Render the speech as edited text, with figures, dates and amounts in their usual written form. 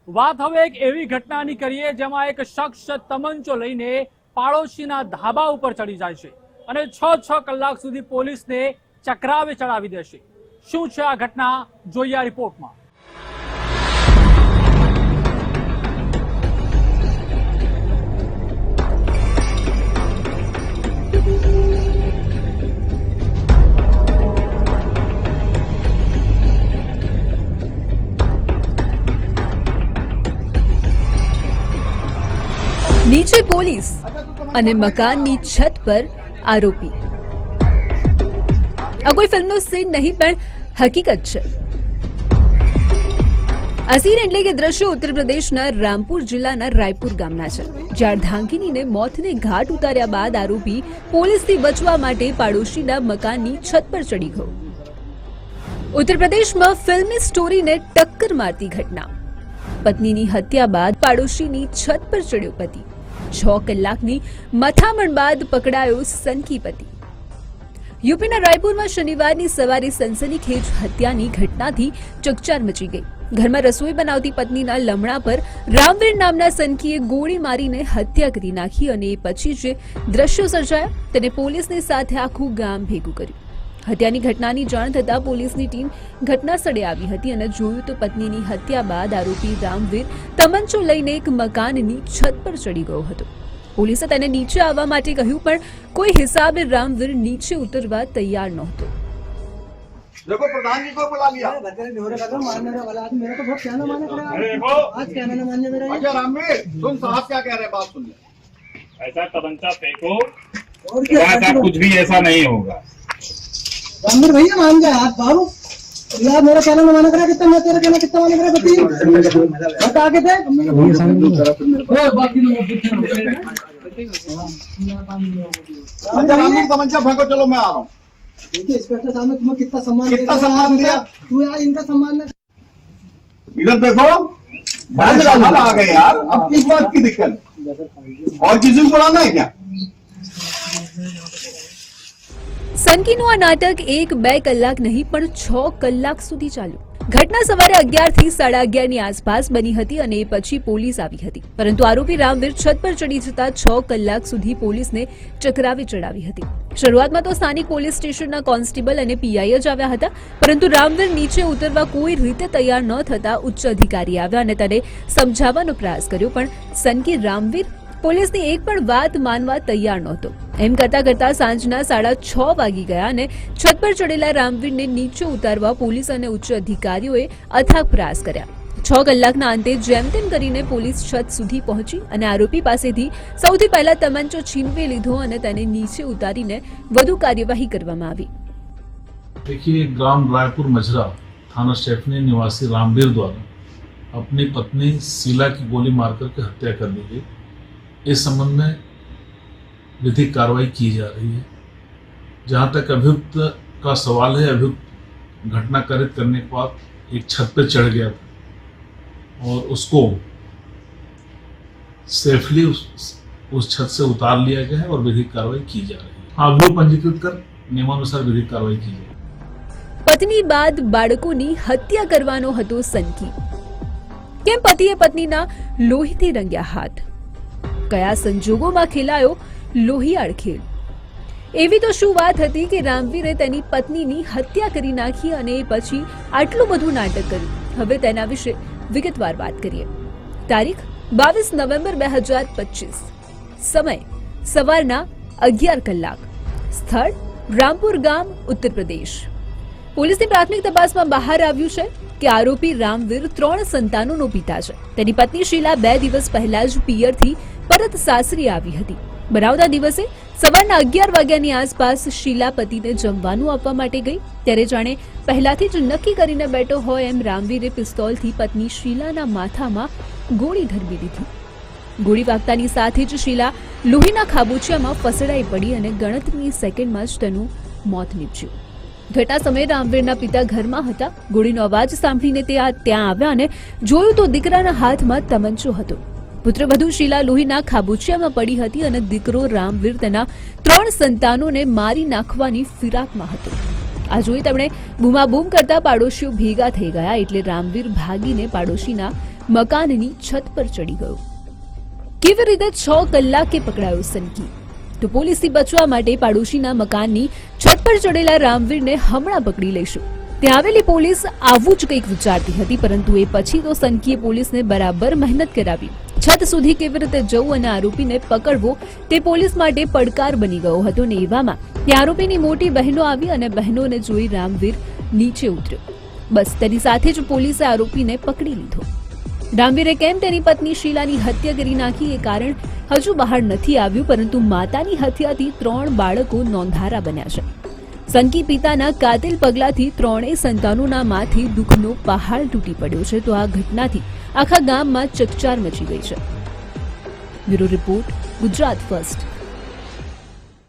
વાત હવે એક એવી ઘટનાની કરીએ જેમાં એક શખ્સ તમંચો લઈને પાડોશીના ધાબા ઉપર ચડી જાય છે અને 6 કલાક સુધી પોલીસને ચક્રાવે ચડાવી દેશે। શું છે આ ઘટના, જોઈએ આ રિપોર્ટમાં। નીચે પોલીસ અને મકાનની છત પર આરોપી। આ કોઈ ફિલ્મનો સીન નહીં પણ હકીકત છે। આ સીન એટલે કે દ્રશ્યો ઉત્તર પ્રદેશના રામપુર જિલ્લાના રાયપુર ગામના છે, જ્યાં ધાંગીનીને મોતને ઘાટ ઉતાર્યા બાદ આરોપી પોલીસથી બચવા માટે પાડોશીના મકાનની છત પર ચડી ગયો। ઉત્તર પ્રદેશમાં ફિલ્મી સ્ટોરીને ટક્કર મારતી ઘટના। પત્નીની હત્યા બાદ પાડોશીની છત પર ચડ્યો પતિ। 6 કલાકની મથામણ બાદ પકડાયો સનકી પતિ। યુપીના રાયપુરમાં શનિવારની સવારે સનસનીખેજ હત્યાની ઘટનાથી ચકચાર મચી ગઈ। ઘરમાં રસોઈ બનાવતી પત્નીના લમણા પર રામવીર નામના સનકીએ ગોળી મારીને હત્યા કરી નાખી અને એ પછી જે દ્રશ્યો સર્જાયા તેને પોલીસની સાથે આખું ગામ ભેગું કર્યું। હત્યાની ઘટનાની જાણ થતાં પોલીસની ટીમ ઘટના સ્થળે આવી હતી અને જોયું તો પત્નીની હત્યા બાદ આરોપી રામવીર તમંચો લઈને એક મકાનની છત પર ચડી ગયો હતો। પોલીસે તેને નીચે આવવા માટે કહ્યું પણ કોઈ હિસાબે રામવીર નીચે ઉતરવા તૈયાર નહોતો। देखो प्रधान जी को बुला लिया। अच्छा रामवीर सुन, साहब क्या कह रहे हैं, बात सुन ले। ऐसा तमंचा फेंको ऐसा कुछ भी ऐसा नहीं होगा। रामवीर भैया मान गए आप बाबू यार, मेरा कहना न माना करा कितना, मैं तेरा कहना कितना माना करा बता आगे थे अच्छा रामवीर तमंचा फेंको, चलो मैं आ रहा हूँ। देखिए इंस्पेक्टर साहब ने तुम्हें कितना सम्मान दिया तू यार, इनका सम्मान है। इधर देखो आ गए यार, अब किस बात की दिक्कत, और किसी को बुलाना है क्या? સનકીનું આ નાટક 1-2 કલાક નહીં પણ 6 કલાક સુધી ચાલ્યું। ઘટના સવારે 11 થી 11:30 ની આસપાસ બની હતી અને એ પછી પોલીસ આવી હતી, પરંતુ આરોપી રામવીર છત પર ચડી જતા 6 કલાક સુધી પોલીસને ચક્રાવે ચડાવી હતી। શરૂઆતમાં તો સ્થાનિક પોલીસ સ્ટેશનના કોન્સ્ટેબલ અને પીઆઈ જ આવ્યા હતા, પરંતુ રામવીર નીચે ઉતરવા કોઈ રીતે તૈયાર ન થતા ઉચ્ચ અધિકારી આવ્યા અને તેને સમજાવવાનો પ્રયાસ કર્યો, પણ સનકી રામવીર પોલીસની એક પણ વાત માનવા તૈયાર નહોતો। એમ કરતા કરતા સાંજના 6:30 વાગી ગયા અને છત પર ચડેલા રામવીરને નીચે ઉતારવા પોલીસ અને ઉચ્ચ અધિકારીઓએ અથાગ પ્રયાસ કર્યા। 6 કલાકના અંતે જેમ તેમ કરીને પોલીસ છત સુધી પહોંચી અને આરોપી પાસેથી સૌથી પહેલા તમંચો છીનવી લીધો અને તેને નીચે ઉતારીને વધુ કાર્યવાહી કરવામાં આવી। देखिए, ग्राम रायपुर मझरा थाना स्टेफनी निवासी रामवीर द्वारा अपनी पत्नी शीला की गोली मारकर के हत्या कर दी गई। इस संबंध में विधिक कार्रवाई की जा रही है। जहाँ तक अभियुक्त का सवाल है, अभियुक्त घटना कारित करने के बाद एक छत पर चढ़ गया था और उसको सेफली उस छत से उतार लिया गया है और विधिक कार्रवाई की जा रही है। अभियोग पंजीकृत कर नियमानुसार विधिक कार्रवाई की जाए। પત્ની બાદ બાળકોની હત્યા કરવાનો હતો સનકી। કેમ પતિએ પત્નીના લોહીથી રંગ્યા હાથ? કયા સંજોગોમાં ખેલાયો લોહિયાળ ખેલ? એવી તો શું વાત હતી કે રામવીરે તેની પત્નીની હત્યા કરી નાખી અને એ પછી આટલું બધું નાટક કર્યું। હવે તેના વિશે વિગતવાર વાત કરીએ। તારીખ 22 નવેમ્બર 2025, સમય સવારના 11 કલાક, સ્થળ રામપુર ગામ, ઉત્તર પ્રદેશ। પોલીસની પ્રાથમિક તપાસમાં બહાર આવ્યું છે કે આરોપી રામવીર 3 સંતાનોનો પિતા છે। તેની પત્ની શીલા 2 દિવસ પહેલા જ પિયરથી પરત સાસરી આવી હતી। બનાવના દિવસે સવારના 11 વાગ્યાની આસપાસ શીલા પતિને જમવાનું આપવા માટે ગઈ, ત્યારે જાણે પહેલાથી જ નક્કી કરીને બેઠો હોય એમ રામવીરે પિસ્તોલથી પત્ની શીલાના માથામાં ગોળી ધરબી દીધી। ગોળી વાગતાની સાથે જ શીલા લોહીના ખાબોચિયામાં ફસડાઈ પડી અને ગણતરીની સેકન્ડમાં જ તેનું મોત નીપજ્યું। ઘટના સમયે રામવીરના પિતા ઘરમાં હતા। ગોળીનો અવાજ સાંભળીને તે ત્યાં આવ્યા અને જોયું તો દીકરાના હાથમાં તમંચો હતો। પુત્રવધુ શીલા લોહીના ખાબોચિયામાં પડી હતી અને દીકરો રામવીર તેના 3 સંતાનોને મારી નાખવાની ફિરાકમાં હતો। આ જોઈ તેમણે બૂમાબૂમ કરતા પાડોશીઓ ભેગા થઈ ગયા, એટલે રામવીર ભાગીને પાડોશીના મકાનની છત પર ચડી ગયો. કેવી રીતે 6 કલાકે પકડાયો સનકી? તો પોલીસથી બચવા માટે પાડોશીના મકાનની છત પર ચડેલા રામવીરને હમણાં પકડી લઈશું. ત્યાં આવેલી પોલીસ આવું જ કંઈક વિચારતી હતી, પરંતુ એ પછી તો સનકીએ પોલીસને બરાબર મહેનત કરાવી. છત સુધી કેવી રીતે જવું અને આરોપીને પકડવો તે પોલીસ માટે પડકાર બની ગયો હતો ને એવામાં ત્યાં આરોપીની મોટી બહેનો આવી અને બહેનોને જોઈ રામવીર નીચે ઉતર્યો. બસ તેની સાથે જ પોલીસે આરોપીને પકડી લીધો. રામવીરે કેમ તેની પત્ની શીલાની હત્યા કરી નાખી એ કારણ હજુ બહાર નથી આવ્યું, પરંતુ માતાની હત્યાથી 3 બાળકો નોંધારા બન્યા છે. સનકી પિતાના કાતિલ પગલાથી 3 સંતાનોના માથે દુઃખનો પહાડ તૂટી પડ્યો છે. તો આ ઘટનાથી આખા ગામમાં ચકચાર મચી ગઈ છે. Bureau report, Gujarat first.